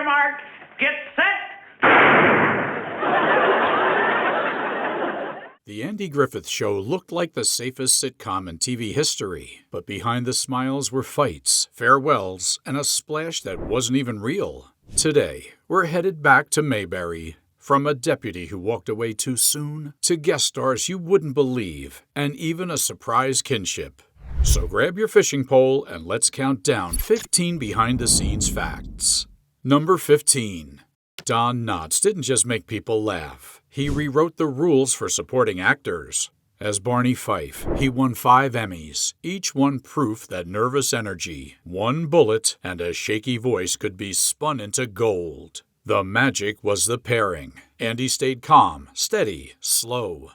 your mark, get set. The Andy Griffith Show looked like the safest sitcom in TV history, but behind the smiles were fights, farewells, and a splash that wasn't even real. Today, we're headed back to Mayberry. From a deputy who walked away too soon, to guest stars you wouldn't believe, and even a surprise kinship. So grab your fishing pole and let's count down 15 behind-the-scenes facts. Number 15. Don Knotts didn't just make people laugh. He rewrote the rules for supporting actors. As Barney Fife, he won 5 Emmys, each one proof that nervous energy, one bullet, and a shaky voice could be spun into gold. The magic was the pairing. Andy stayed calm, steady, slow.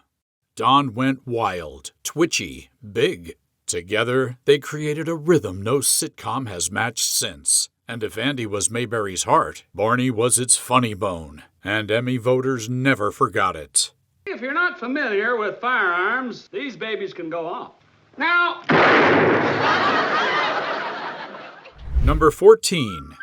Don went wild, twitchy, big. Together, they created a rhythm no sitcom has matched since. And if Andy was Mayberry's heart, Barney was its funny bone. And Emmy voters never forgot it. If you're not familiar with firearms, these babies can go off. Now! Number 14.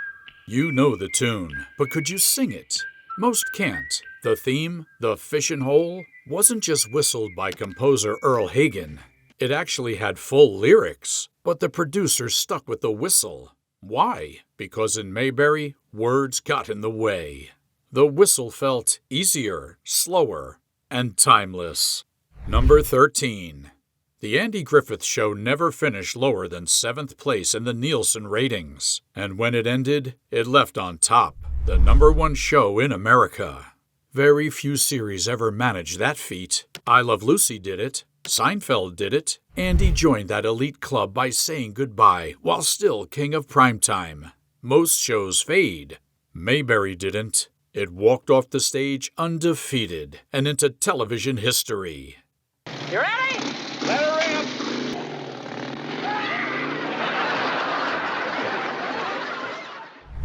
You know the tune, but could you sing it? Most can't. The theme, The Fishin' Hole, wasn't just whistled by composer Earl Hagen. It actually had full lyrics, but the producer stuck with the whistle. Why? Because in Mayberry, words got in the way. The whistle felt easier, slower, and timeless. Number 13. The Andy Griffith Show never finished lower than 7th place in the Nielsen ratings, and when it ended, it left on top, the #1 show in America. Very few series ever managed that feat. I Love Lucy did it. Seinfeld did it. Andy joined that elite club by saying goodbye while still king of primetime. Most shows fade. Mayberry didn't. It walked off the stage undefeated and into television history. You ready? Let her rip!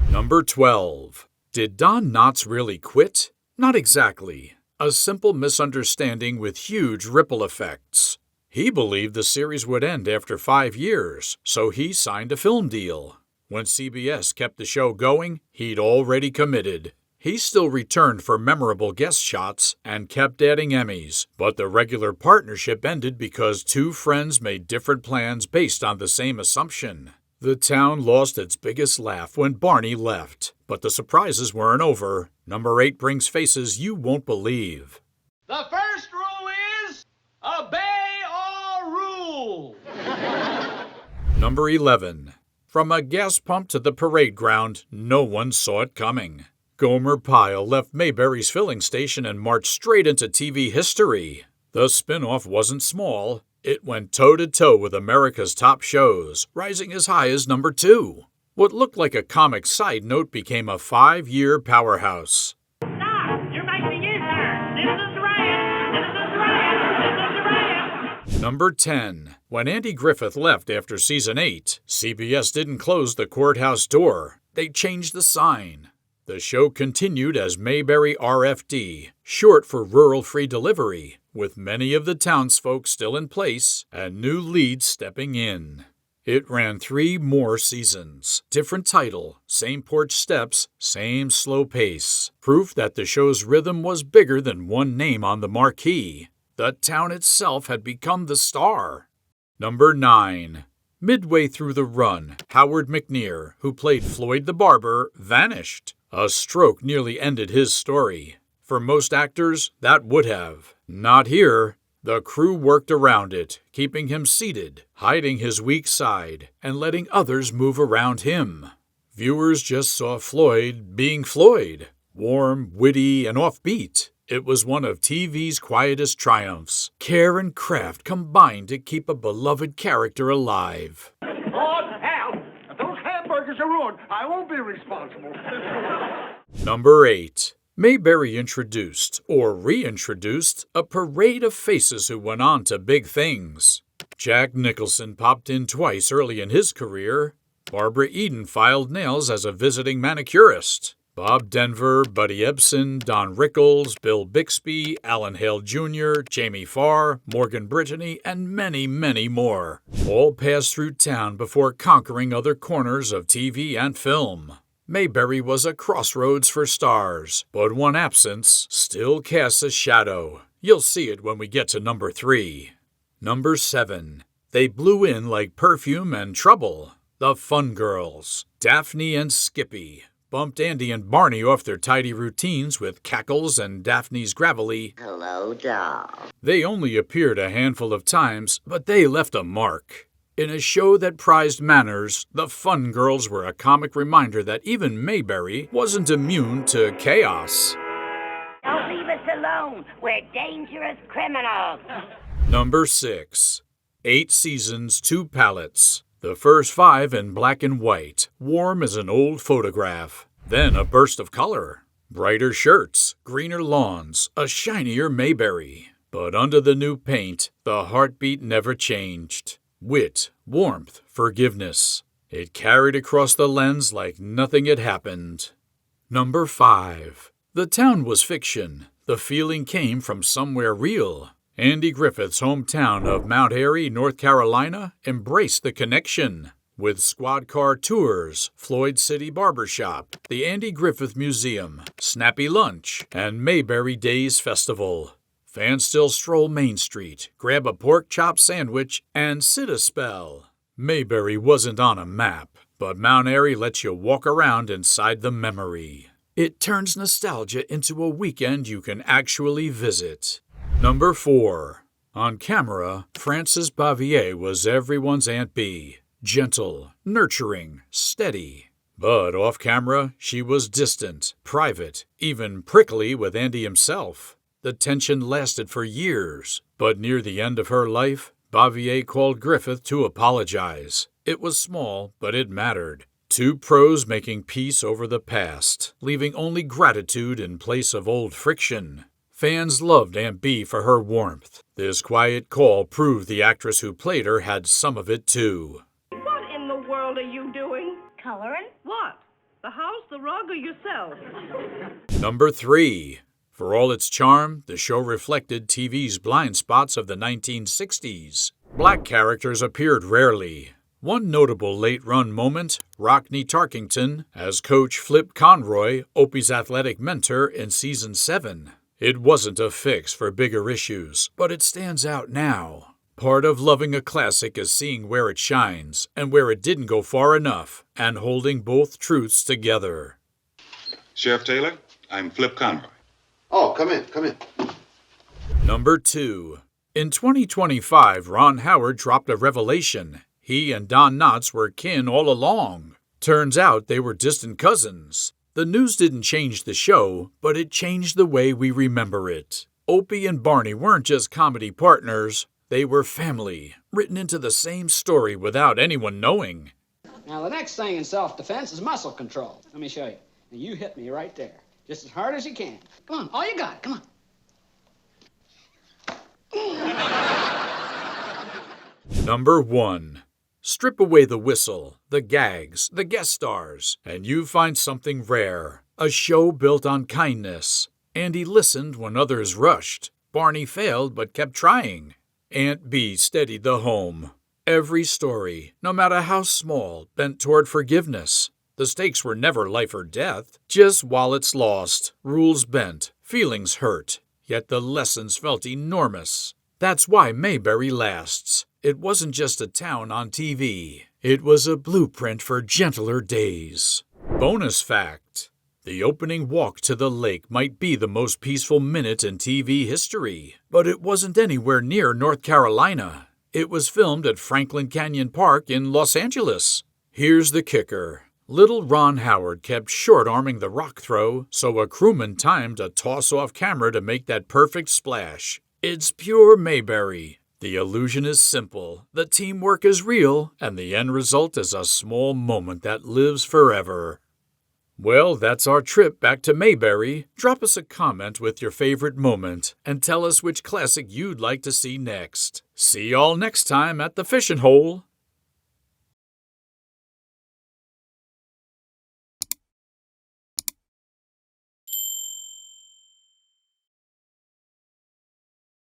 Number 12. Did Don Knotts really quit? Not exactly. A simple misunderstanding with huge ripple effects. He believed the series would end after 5 years, so he signed a film deal. When CBS kept the show going, he'd already committed. He still returned for memorable guest shots and kept adding Emmys, but the regular partnership ended because 2 friends made different plans based on the same assumption. The town lost its biggest laugh when Barney left, but the surprises weren't over. Number 8 brings faces you won't believe. The first rule is, obey all rules! Number 11. From a gas pump to the parade ground, no one saw it coming. Gomer Pyle left Mayberry's filling station and marched straight into TV history. The spin-off wasn't small. It went toe-to-toe with America's top shows, rising as high as number 2. What looked like a comic side note became a 5-year powerhouse. Stop! You're making a U-turn. This is the riot. This is the riot. This is the riot. Number 10. When Andy Griffith left after season 8, CBS didn't close the courthouse door. They changed the sign. The show continued as Mayberry RFD, short for Rural Free Delivery, with many of the townsfolk still in place and new leads stepping in. It ran 3 more seasons. Different title, same porch steps, same slow pace. Proof that the show's rhythm was bigger than one name on the marquee. The town itself had become the star. Number 9. Midway through the run, Howard McNear, who played Floyd the Barber, vanished. A stroke nearly ended his story. For most actors, that would have. Not here. The crew worked around it, keeping him seated, hiding his weak side, and letting others move around him. Viewers just saw Floyd being Floyd, warm, witty, and offbeat. It was one of TV's quietest triumphs. Care and craft combined to keep a beloved character alive. Oh, hell! If those hamburgers are ruined, I won't be responsible. Number 8. Mayberry introduced, or reintroduced, a parade of faces who went on to big things. Jack Nicholson popped in twice early in his career. Barbara Eden filed nails as a visiting manicurist. Bob Denver, Buddy Ebsen, Don Rickles, Bill Bixby, Alan Hale Jr., Jamie Farr, Morgan Brittany, and many, many more. All passed through town before conquering other corners of TV and film. Mayberry was a crossroads for stars, but one absence still casts a shadow. You'll see it when we get to number 3. Number 7. They blew in like perfume and trouble. The Fun Girls, Daphne and Skippy, bumped Andy and Barney off their tidy routines with cackles and Daphne's gravelly, "Hello, doll." They only appeared a handful of times, but they left a mark. In a show that prized manners, the Fun Girls were a comic reminder that even Mayberry wasn't immune to chaos. Don't leave us alone. We're dangerous criminals. Number 6. 8 seasons, 2 palettes. The first 5 in black and white, warm as an old photograph. Then a burst of color. Brighter shirts, greener lawns, a shinier Mayberry. But under the new paint, the heartbeat never changed. Wit, warmth, forgiveness. It carried across the lens like nothing had happened. Number 5. The town was fiction. The feeling came from somewhere real. Andy Griffith's hometown of Mount Airy, North Carolina, embraced the connection. With squad car tours, Floyd City Barbershop, the Andy Griffith Museum, Snappy Lunch, and Mayberry Days Festival. Fans still stroll Main Street, grab a pork chop sandwich, and sit a spell. Mayberry wasn't on a map, but Mount Airy lets you walk around inside the memory. It turns nostalgia into a weekend you can actually visit. Number 4. On camera, Frances Bavier was everyone's Aunt Bee. Gentle, nurturing, steady. But off camera, she was distant, private, even prickly with Andy himself. The tension lasted for years, but near the end of her life, Bavier called Griffith to apologize. It was small, but it mattered. 2 pros making peace over the past, leaving only gratitude in place of old friction. Fans loved Aunt Bee for her warmth. This quiet call proved the actress who played her had some of it too. What in the world are you doing? Coloring? What? The house, the rug, or yourself? Number 3. For all its charm, the show reflected TV's blind spots of the 1960s. Black characters appeared rarely. One notable late-run moment, Rockne Tarkington as Coach Flip Conroy, Opie's athletic mentor in Season 7. It wasn't a fix for bigger issues, but it stands out now. Part of loving a classic is seeing where it shines and where it didn't go far enough, and holding both truths together. Sheriff Taylor, I'm Flip Conroy. Oh, come in. Number 2. In 2025, Ron Howard dropped a revelation. He and Don Knotts were kin all along. Turns out they were distant cousins. The news didn't change the show, but it changed the way we remember it. Opie and Barney weren't just comedy partners. They were family, written into the same story without anyone knowing. Now, the next thing in self-defense is muscle control. Let me show you. Now, you hit me right there, just as hard as you can. Come on, all you got, come on. Number 1. Strip away the whistle, the gags, the guest stars, and you find something rare. A show built on kindness. Andy listened when others rushed. Barney failed but kept trying. Aunt Bee steadied the home. Every story, no matter how small, bent toward forgiveness. The stakes were never life or death, just wallets lost, rules bent, feelings hurt. Yet the lessons felt enormous. That's why Mayberry lasts. It wasn't just a town on TV. It was a blueprint for gentler days. Bonus fact. The opening walk to the lake might be the most peaceful minute in TV history, but it wasn't anywhere near North Carolina. It was filmed at Franklin Canyon Park in Los Angeles. Here's the kicker. Little Ron Howard kept short-arming the rock throw, so a crewman timed a toss off camera to make that perfect splash. It's pure Mayberry. The illusion is simple, the teamwork is real, and the end result is a small moment that lives forever. Well, that's our trip back to Mayberry. Drop us a comment with your favorite moment and tell us which classic you'd like to see next. See y'all next time at the Fishing Hole.